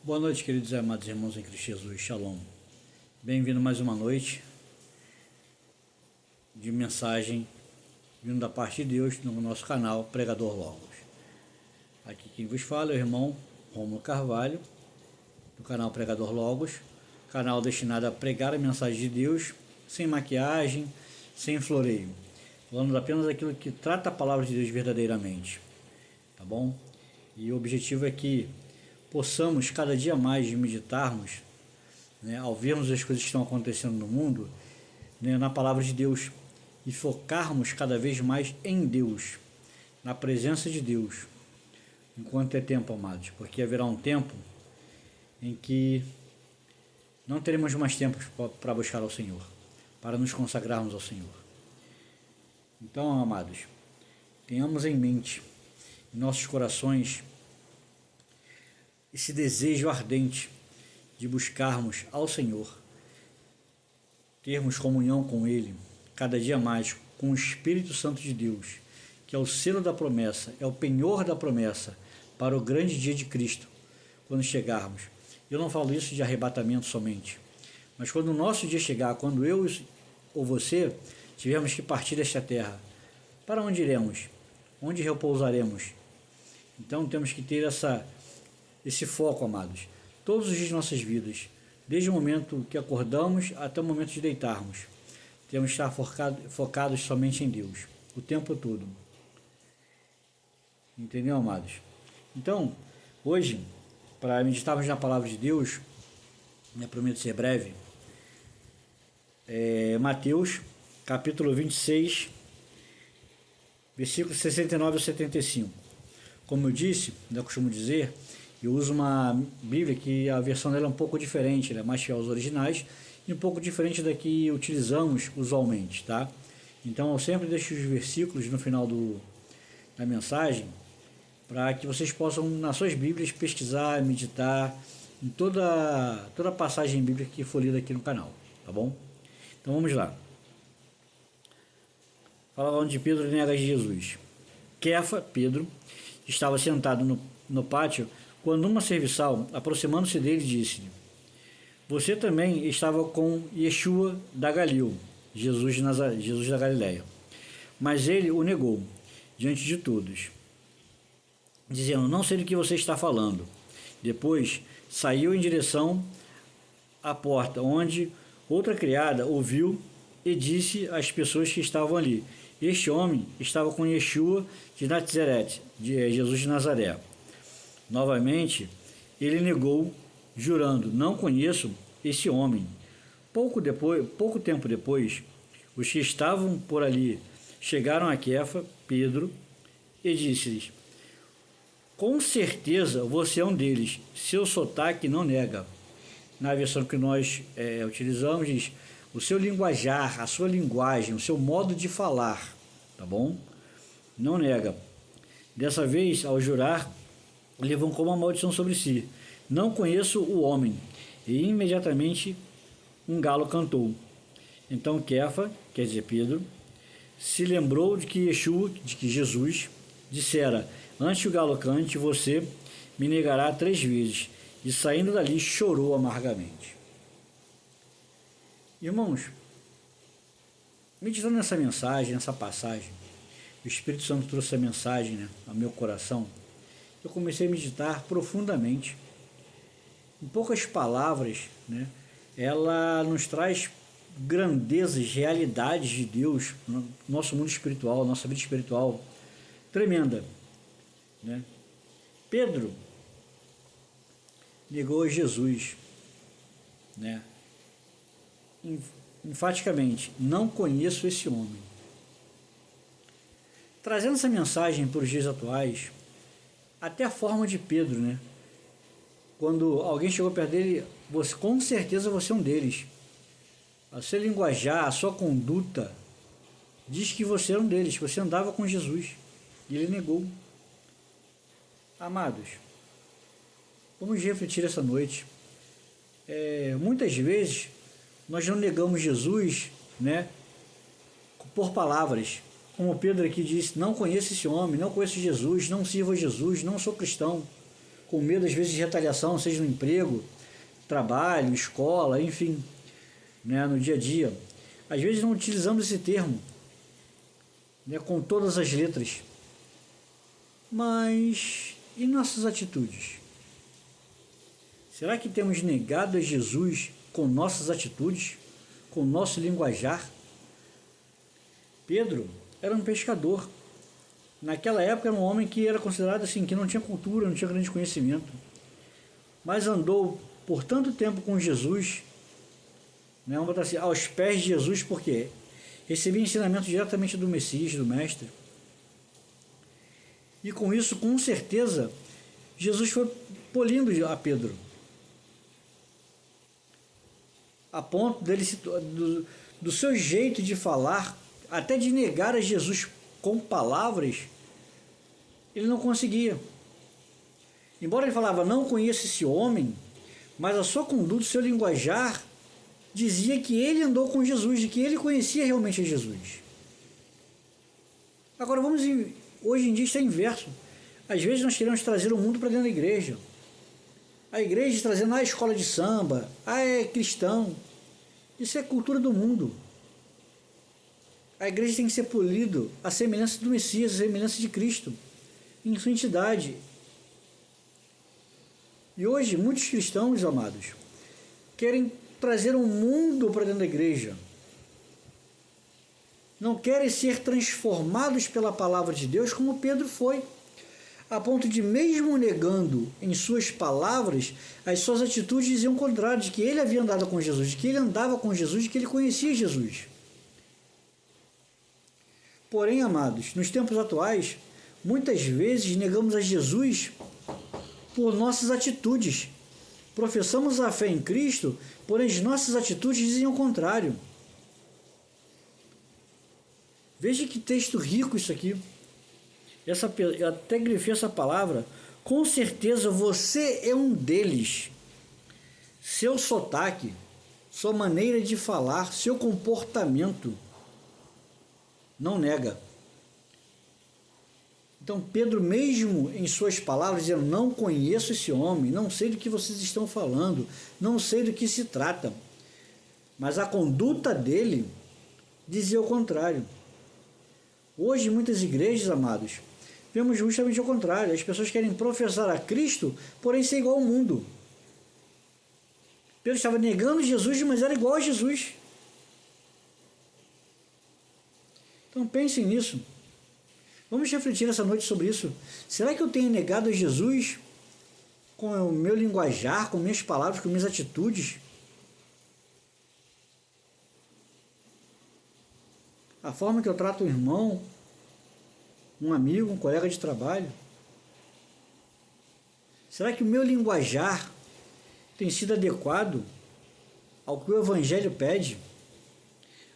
Boa noite, queridos e amados irmãos em Cristo Jesus, Shalom. Bem-vindo mais uma noite de mensagem vindo da parte de Deus no nosso canal Pregador Logos. Aqui quem vos fala é o irmão Rômulo Carvalho, do canal Pregador Logos, canal destinado a pregar a mensagem de Deus, sem maquiagem, sem floreio, falando apenas aquilo que trata a palavra de Deus verdadeiramente, tá bom? E o objetivo é que possamos cada dia mais meditarmos, ao vermos as coisas que estão acontecendo no mundo, na palavra de Deus, e focarmos cada vez mais em Deus, na presença de Deus, enquanto é tempo, amados, porque haverá um tempo em que não teremos mais tempo para buscar ao Senhor, para nos consagrarmos ao Senhor. Então, amados, tenhamos em mente, em nossos corações, esse desejo ardente de buscarmos ao Senhor, termos comunhão com Ele, cada dia mais, com o Espírito Santo de Deus, que é o selo da promessa, é o penhor da promessa, para o grande dia de Cristo, quando chegarmos. Eu não falo isso de arrebatamento somente, mas quando o nosso dia chegar, quando eu ou você tivermos que partir desta terra, para onde iremos? Onde repousaremos? Então temos que ter esse foco, amados, todos os dias de nossas vidas, desde o momento que acordamos até o momento de deitarmos. Temos que estar focados somente em Deus, o tempo todo. Entendeu, amados? Então, hoje, para meditarmos na palavra de Deus, prometo ser breve, Mateus, capítulo 26, versículos 69 a 75. Como eu disse, eu costumo dizer, eu uso uma Bíblia que a versão dela é um pouco diferente, ela é mais fiel aos originais e um pouco diferente da que utilizamos usualmente, tá? Então eu sempre deixo os versículos no final da mensagem para que vocês possam, nas suas Bíblias, pesquisar, meditar em toda a passagem bíblica que for lida aqui no canal, tá bom? Então vamos lá. Fala onde Pedro nega Jesus. Kefa, Pedro, estava sentado no pátio quando uma serviçal, aproximando-se dele, disse-lhe: você também estava com Yeshua da Galil, Jesus da Galileia. Mas ele o negou diante de todos, dizendo: não sei do que você está falando. Depois saiu em direção à porta, onde outra criada ouviu e disse às pessoas que estavam ali: este homem estava com Yeshua de Nazaré, Jesus de Nazaré. Novamente, ele negou, jurando: não conheço esse homem. Pouco tempo depois, os que estavam por ali chegaram a Kefa, Pedro, e disse-lhes: com certeza você é um deles, seu sotaque não nega. Na versão que nós utilizamos, diz: o seu linguajar, a sua linguagem, o seu modo de falar, tá bom? Não nega. Dessa vez, ao jurar, levantou uma maldição sobre si: não conheço o homem. E imediatamente um galo cantou. Então Kefa, quer dizer Pedro, se lembrou de que Jesus dissera: antes que o galo cante, você me negará 3 vezes. E saindo dali chorou amargamente. Irmãos, meditando nessa mensagem, nessa passagem, o Espírito Santo trouxe a mensagem ao meu coração. Eu comecei a meditar profundamente. Em poucas palavras, ela nos traz grandezas, realidades de Deus no nosso mundo espiritual, nossa vida espiritual tremenda. Pedro negou Jesus, enfaticamente: não conheço esse homem. Trazendo essa mensagem para os dias atuais, até a forma de Pedro, quando alguém chegou perto dele: com certeza você é um deles. O seu linguajar, a sua conduta diz que você era um deles, que você andava com Jesus. E ele negou. Amados, vamos refletir essa noite. Muitas vezes nós não negamos Jesus, por palavras, como Pedro aqui disse: não conheço esse homem, não conheço Jesus, não sirvo a Jesus, não sou cristão. com medo às vezes de retaliação, seja no emprego, trabalho, escola, enfim, né, no dia a dia. Às vezes não utilizamos esse termo, né, com todas as letras. Mas e nossas atitudes? Será que temos negado a Jesus com nossas atitudes, com nosso linguajar? Pedro era um pescador. Naquela época era um homem que era considerado assim, que não tinha cultura, não tinha grande conhecimento. Mas andou por tanto tempo com Jesus, né, vamos botar assim, aos pés de Jesus, porque recebia ensinamento diretamente do Messias, do Mestre. E com isso, com certeza, Jesus foi polindo a Pedro, a ponto dele do seu jeito de falar, até de negar a Jesus com palavras, ele não conseguia. Embora ele falava, não conheço esse homem, mas a sua conduta, o seu linguajar, dizia que ele andou com Jesus, de que ele conhecia realmente a Jesus. Agora hoje em dia está inverso. Às vezes nós queremos trazer o mundo para dentro da igreja. A igreja trazendo a escola de samba, é cristão. Isso é cultura do mundo. A igreja tem que ser polido à semelhança do Messias, à semelhança de Cristo, em sua entidade. E hoje, muitos cristãos, amados, querem trazer um mundo para dentro da igreja. Não querem ser transformados pela palavra de Deus, como Pedro foi, a ponto de, mesmo negando em suas palavras, as suas atitudes diziam o contrário, de que ele havia andado com Jesus, de que ele andava com Jesus, de que ele conhecia Jesus. Porém, amados, nos tempos atuais, muitas vezes negamos a Jesus por nossas atitudes. Professamos a fé em Cristo, porém as nossas atitudes dizem o contrário. Veja que texto rico isso aqui. Eu até grifei essa palavra. Com certeza você é um deles. Seu sotaque, sua maneira de falar, seu comportamento não nega. Então Pedro, mesmo em suas palavras, dizendo, não conheço esse homem, não sei do que vocês estão falando, não sei do que se trata. Mas a conduta dele dizia o contrário. Hoje, em muitas igrejas, amados, vemos justamente o contrário. As pessoas querem professar a Cristo, porém ser igual ao mundo. Pedro estava negando Jesus, mas era igual a Jesus. Então pensem nisso. Vamos refletir essa noite sobre isso. Será que eu tenho negado a Jesus com o meu linguajar, com minhas palavras, com minhas atitudes? A forma que eu trato um irmão, um amigo, um colega de trabalho? Será que o meu linguajar tem sido adequado ao que o Evangelho pede?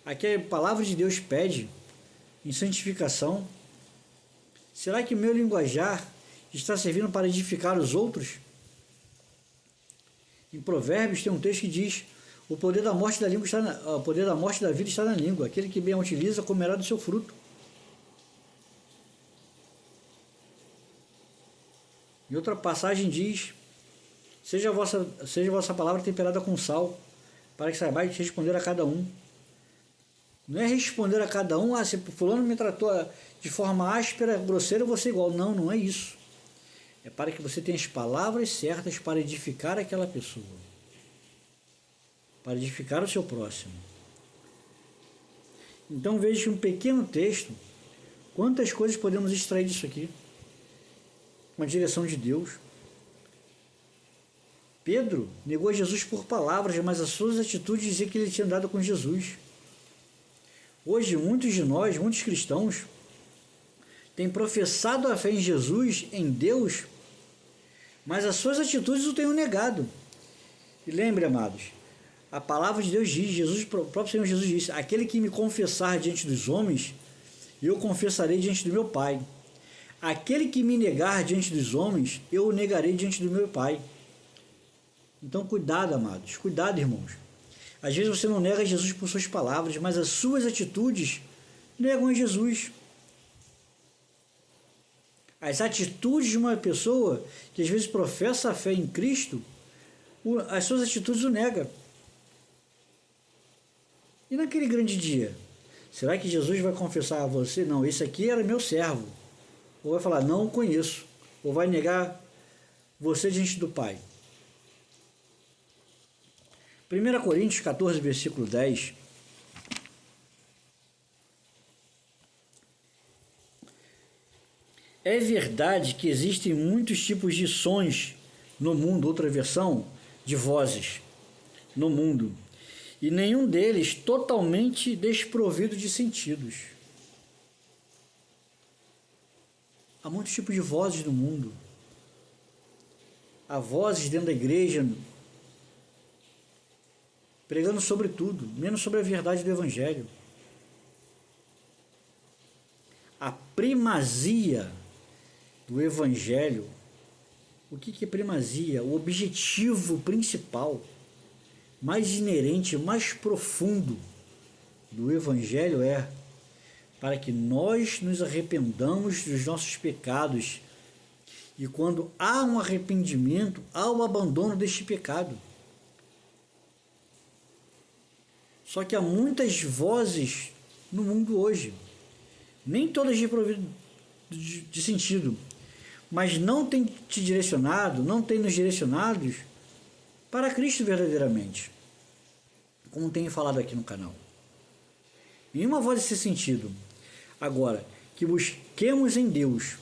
A que a palavra de Deus pede em santificação? Será que o meu linguajar está servindo para edificar os outros? Em Provérbios tem um texto que diz, o poder da morte o poder da morte e da vida está na língua. Aquele que bem a utiliza comerá do seu fruto. Em outra passagem diz, seja a vossa palavra temperada com sal, para que saibais responder a cada um. Não é responder a cada um, se fulano me tratou de forma áspera, grosseira, eu vou ser igual. Não, não é isso. É para que você tenha as palavras certas para edificar aquela pessoa. Para edificar o seu próximo. Então veja um pequeno texto, quantas coisas podemos extrair disso aqui. Uma direção de Deus. Pedro negou Jesus por palavras, mas as suas atitudes diziam que ele tinha andado com Jesus. Hoje, muitos de nós, muitos cristãos, têm professado a fé em Jesus, em Deus, mas as suas atitudes o têm negado. E lembre, amados, a palavra de Deus diz, o próprio Senhor Jesus disse, aquele que me confessar diante dos homens, eu confessarei diante do meu Pai. Aquele que me negar diante dos homens, eu o negarei diante do meu Pai. Então, cuidado, amados, cuidado, irmãos. Às vezes você não nega Jesus por suas palavras, mas as suas atitudes negam a Jesus. As atitudes de uma pessoa que às vezes professa a fé em Cristo, as suas atitudes o negam. E naquele grande dia, será que Jesus vai confessar a você, não, esse aqui era meu servo? Ou vai falar, não o conheço? Ou vai negar você diante do Pai? 1 Coríntios 14, versículo 10. É verdade que existem muitos tipos de sons no mundo, outra versão, de vozes no mundo, e nenhum deles totalmente desprovido de sentidos. Há muitos tipos de vozes no mundo. Há vozes dentro da igreja pregando sobre tudo, menos sobre a verdade do Evangelho. A primazia do Evangelho. O que é primazia? O objetivo principal, mais inerente, mais profundo do Evangelho é para que nós nos arrependamos dos nossos pecados. E quando há um arrependimento, há o abandono deste pecado. Só que há muitas vozes no mundo hoje, nem todas desprovidas de sentido, mas não tem te direcionado, não tem nos direcionados para Cristo verdadeiramente, como tenho falado aqui no canal. Nenhuma voz desse sentido. Agora, que busquemos em Deus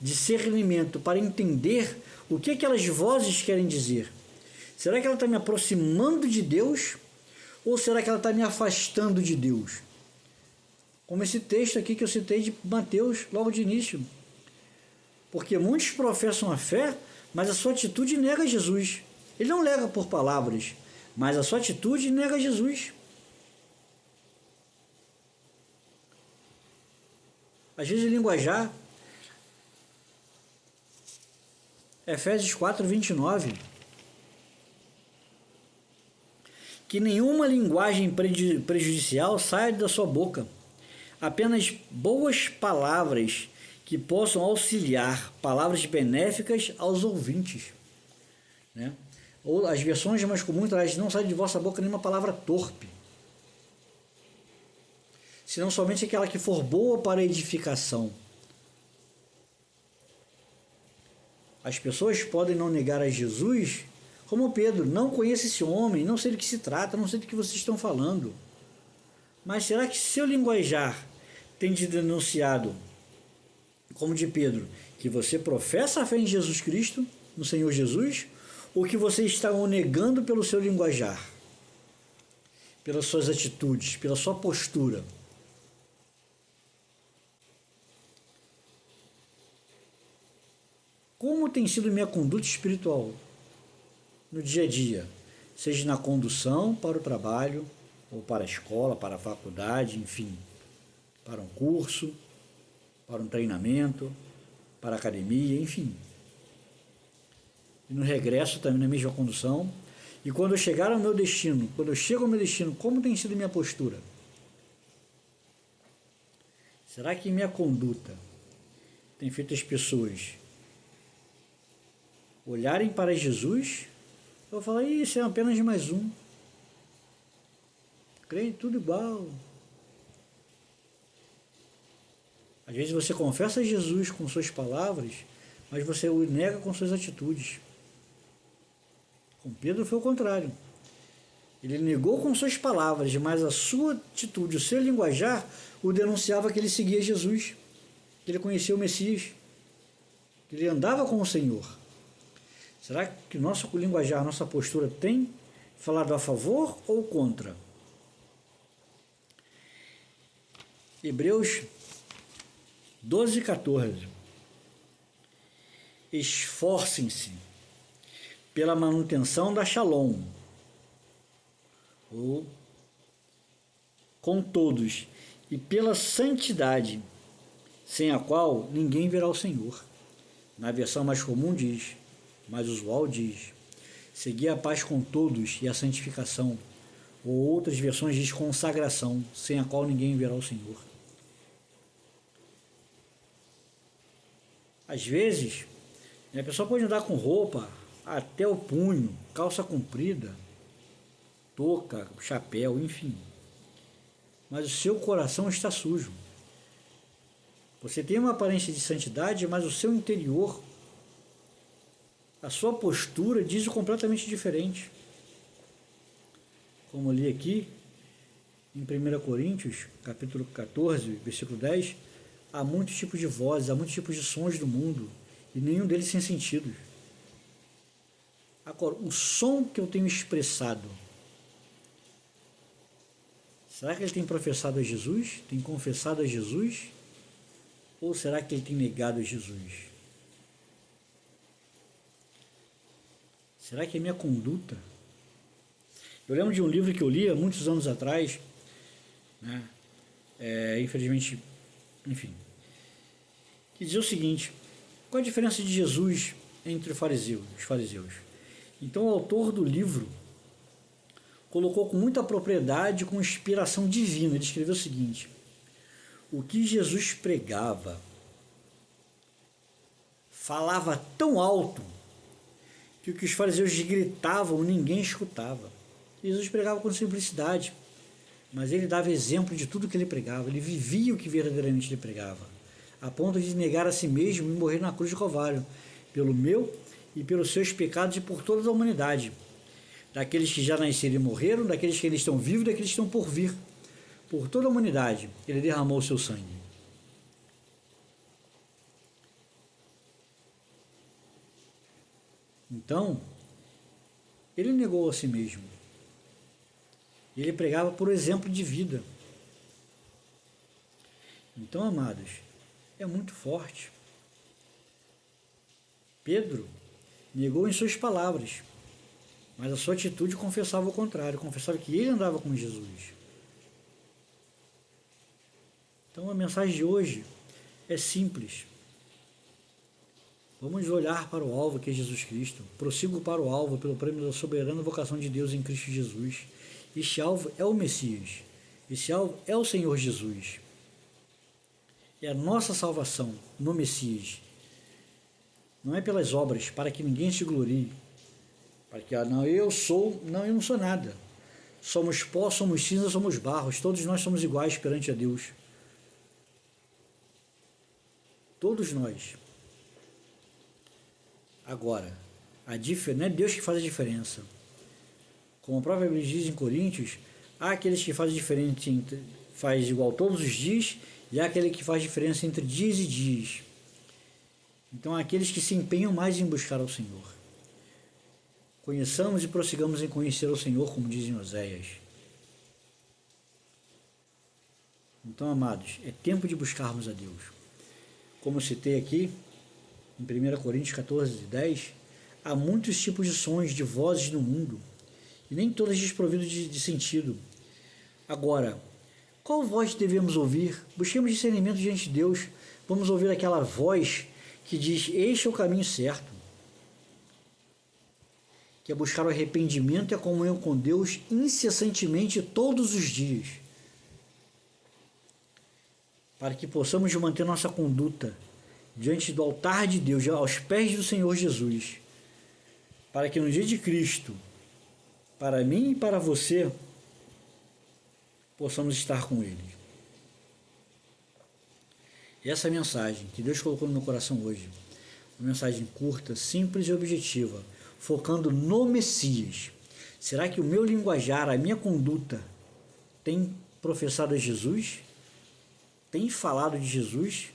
discernimento para entender o que aquelas vozes querem dizer. Será que ela está me aproximando de Deus ou será que ela está me afastando de Deus? Como esse texto aqui que eu citei de Mateus logo de início. Porque muitos professam a fé, mas a sua atitude nega Jesus. Ele não nega por palavras, mas a sua atitude nega Jesus. Às vezes, linguajar, Efésios 4, 29, que nenhuma linguagem prejudicial saia da sua boca, apenas boas palavras que possam auxiliar, palavras benéficas aos ouvintes, né? Ou as versões mais comuns trazem, não sai de vossa boca nenhuma palavra torpe, senão somente aquela que for boa para edificação. As pessoas podem não negar a Jesus, como Pedro, não conheço esse homem, não sei do que se trata, não sei do que vocês estão falando. Mas será que seu linguajar tem de denunciado, como de Pedro, que você professa a fé em Jesus Cristo, no Senhor Jesus, ou que você está o negando pelo seu linguajar, pelas suas atitudes, pela sua postura? Como tem sido minha conduta espiritual no dia a dia, seja na condução para o trabalho, ou para a escola, para a faculdade, enfim, para um curso, para um treinamento, para a academia, enfim. E no regresso também na mesma condução. E quando eu chegar ao meu destino, quando eu chego ao meu destino, como tem sido minha postura? Será que minha conduta tem feito as pessoas olharem para Jesus? Eu vou falar, isso é apenas mais um. Crente, tudo igual. Às vezes você confessa a Jesus com suas palavras, mas você o nega com suas atitudes. Com Pedro foi o contrário. Ele negou com suas palavras, mas a sua atitude, o seu linguajar, o denunciava que ele seguia Jesus, que ele conhecia o Messias, que ele andava com o Senhor. Será que o nosso linguajar, a nossa postura tem falado a favor ou contra? Hebreus 12, 14. Esforcem-se pela manutenção da Shalom, ou com todos, e pela santidade, sem a qual ninguém verá o Senhor. Na versão mais comum diz, mais usual diz, seguir a paz com todos e a santificação, ou outras versões diz consagração, sem a qual ninguém verá o Senhor. Às vezes, a pessoa pode andar com roupa até o punho, calça comprida, touca, chapéu, enfim. Mas o seu coração está sujo. Você tem uma aparência de santidade, mas o seu interior, a sua postura diz o completamente diferente. Como eu li aqui, em 1 Coríntios, capítulo 14, versículo 10, há muitos tipos de vozes, há muitos tipos de sons do mundo, e nenhum deles sem sentido. Agora, o som que eu tenho expressado, será que ele tem professado a Jesus? Tem confessado a Jesus? Ou será que ele tem negado a Jesus? Será que é minha conduta? Eu lembro de um livro que eu li há muitos anos atrás, né? Infelizmente, enfim, que dizia o seguinte: qual a diferença de Jesus entre os fariseus? Então o autor do livro colocou com muita propriedade, com inspiração divina. Ele escreveu o seguinte: o que Jesus pregava falava tão alto que o que os fariseus gritavam ninguém escutava. Jesus pregava com simplicidade, mas ele dava exemplo de tudo que ele pregava. Ele vivia o que verdadeiramente ele pregava, a ponto de negar a si mesmo e morrer na cruz de Calvário, pelo meu e pelos seus pecados e por toda a humanidade, daqueles que já nasceram e morreram, daqueles que ainda estão vivos, daqueles que estão por vir. Por toda a humanidade, ele derramou o seu sangue. Então, ele negou a si mesmo. Ele pregava por exemplo de vida. Então, amados, é muito forte. Pedro negou em suas palavras, mas a sua atitude confessava o contrário, confessava que ele andava com Jesus. Então a mensagem de hoje é simples. Vamos olhar para o alvo, que é Jesus Cristo. Prossigo para o alvo pelo prêmio da soberana vocação de Deus em Cristo Jesus. Este alvo é o Messias. Esse alvo é o Senhor Jesus. É a nossa salvação no Messias. Não é pelas obras, para que ninguém se glorie. Para que, eu não sou nada. Somos pó, somos cinza, somos barros. Todos nós somos iguais perante a Deus. Todos nós. Agora, não é Deus que faz a diferença. Como a própria Bíblia diz em Coríntios, há aqueles que fazem diferença faz igual todos os dias, e há aquele que faz diferença entre dias e dias. Então há aqueles que se empenham mais em buscar ao Senhor. Conheçamos e prossigamos em conhecer ao Senhor, como diz em Oséias. Então, amados, é tempo de buscarmos a Deus. Como eu citei aqui, em 1 Coríntios 14, 10, há muitos tipos de sons, de vozes no mundo, e nem todas desprovidas de sentido. Agora, qual voz devemos ouvir? Busquemos discernimento diante de Deus. Vamos ouvir aquela voz que diz: este é o caminho certo, que é buscar o arrependimento e a comunhão com Deus incessantemente todos os dias, para que possamos manter nossa conduta diante do altar de Deus, aos pés do Senhor Jesus, para que no dia de Cristo, para mim e para você, possamos estar com Ele. E essa mensagem que Deus colocou no meu coração hoje, uma mensagem curta, simples e objetiva, focando no Messias. Será que o meu linguajar, a minha conduta, tem professado a Jesus? Tem falado de Jesus?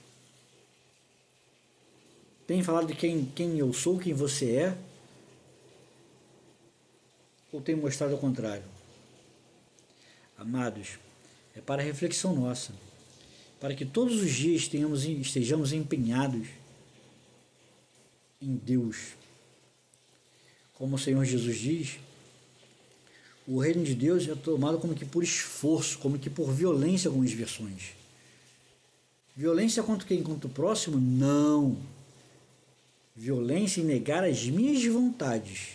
Tem falado de quem eu sou, quem você é? Ou tem mostrado ao contrário? Amados, é para reflexão nossa, para que todos os dias estejamos empenhados em Deus. Como o Senhor Jesus diz, o reino de Deus é tomado como que por esforço, como que por violência, algumas versões. Violência contra quem? Contra o próximo? Não. Violência em negar as minhas vontades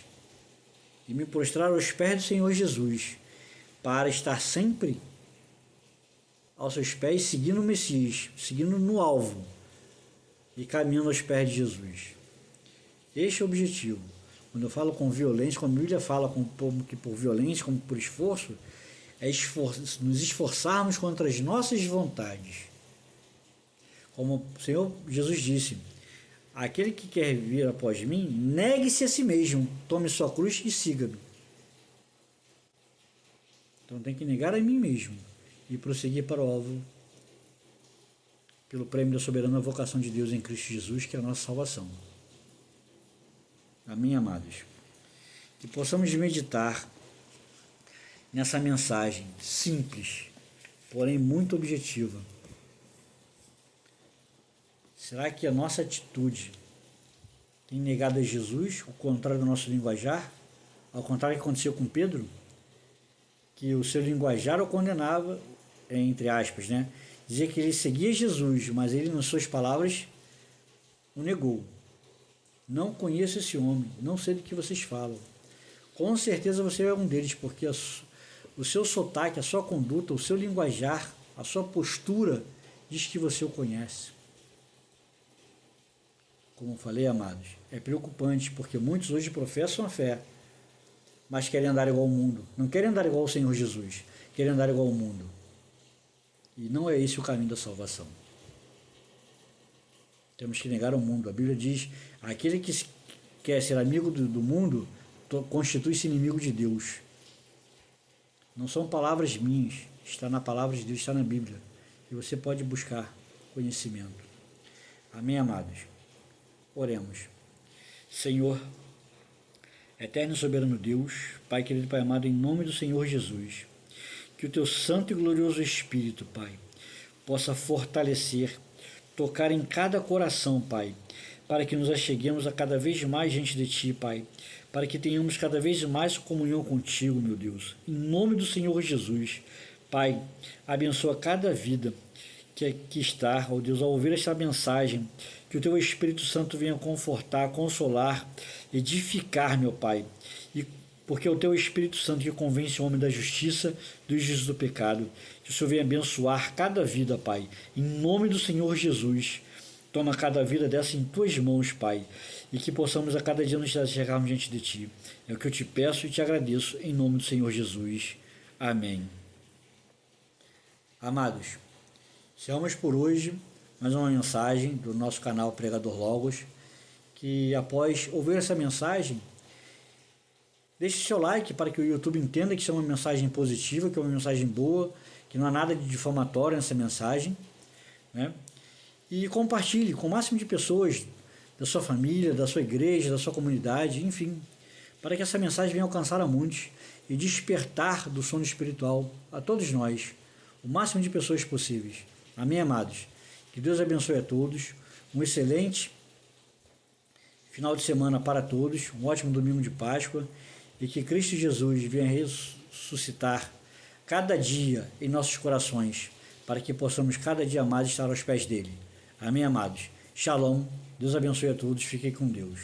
e me prostrar aos pés do Senhor Jesus, para estar sempre aos seus pés, seguindo o Messias, seguindo no alvo, e caminhando aos pés de Jesus. Este é o objetivo. Quando eu falo com violência, quando a Bíblia fala que por violência, como por esforço, é nos esforçarmos contra as nossas vontades. Como o Senhor Jesus disse, aquele que quer vir após mim, negue-se a si mesmo, tome sua cruz e siga-me. Então tem que negar a mim mesmo e prosseguir para o alvo, pelo prêmio da soberana vocação de Deus em Cristo Jesus, que é a nossa salvação. Amém, amados? Que possamos meditar nessa mensagem simples, porém muito objetiva. Será que a nossa atitude tem negado a Jesus, o contrário do nosso linguajar? Ao contrário do que aconteceu com Pedro, que o seu linguajar o condenava, entre aspas, né? Dizia que ele seguia Jesus, mas ele, nas suas palavras, o negou. Não conheço esse homem, não sei do que vocês falam. Com certeza você é um deles, porque o seu sotaque, a sua conduta, o seu linguajar, a sua postura diz que você o conhece. Como eu falei, amados, é preocupante, porque muitos hoje professam a fé, mas querem andar igual ao mundo. Não querem andar igual ao Senhor Jesus, querem andar igual ao mundo. E não é esse o caminho da salvação. Temos que negar o mundo. A Bíblia diz, aquele que quer ser amigo do mundo, constitui-se inimigo de Deus. Não são palavras minhas, está na palavra de Deus, está na Bíblia. E você pode buscar conhecimento. Amém, amados? Oremos. Senhor, eterno e soberano Deus, Pai querido, Pai amado, em nome do Senhor Jesus, que o Teu santo e glorioso Espírito, Pai, possa fortalecer, tocar em cada coração, Pai, para que nos acheguemos a cada vez mais diante de Ti, Pai, para que tenhamos cada vez mais comunhão contigo, meu Deus. Em nome do Senhor Jesus, Pai, abençoa cada vida que aqui está, ó Deus, ao ouvir esta mensagem, que o Teu Espírito Santo venha confortar, consolar, edificar, meu Pai, porque é o Teu Espírito Santo que convence o homem da justiça, do juízo do pecado. Que o Senhor venha abençoar cada vida, Pai, em nome do Senhor Jesus. Toma cada vida dessa em Tuas mãos, Pai, e que possamos a cada dia nos chegarmos diante de Ti. É o que eu te peço e te agradeço, em nome do Senhor Jesus. Amém. Amados, encerramos por hoje mais uma mensagem do nosso canal Pregador Logos, que após ouvir essa mensagem, deixe seu like para que o YouTube entenda que isso é uma mensagem positiva, que é uma mensagem boa, que não há nada de difamatório nessa mensagem, né? E compartilhe com o máximo de pessoas da sua família, da sua igreja, da sua comunidade, enfim, para que essa mensagem venha alcançar a muitos e despertar do sono espiritual a todos nós, o máximo de pessoas possíveis. Amém, amados? Que Deus abençoe a todos, um excelente final de semana para todos, um ótimo domingo de Páscoa, e que Cristo Jesus venha ressuscitar cada dia em nossos corações, para que possamos cada dia mais estar aos pés dele. Amém, amados? Shalom, Deus abençoe a todos, fiquem com Deus.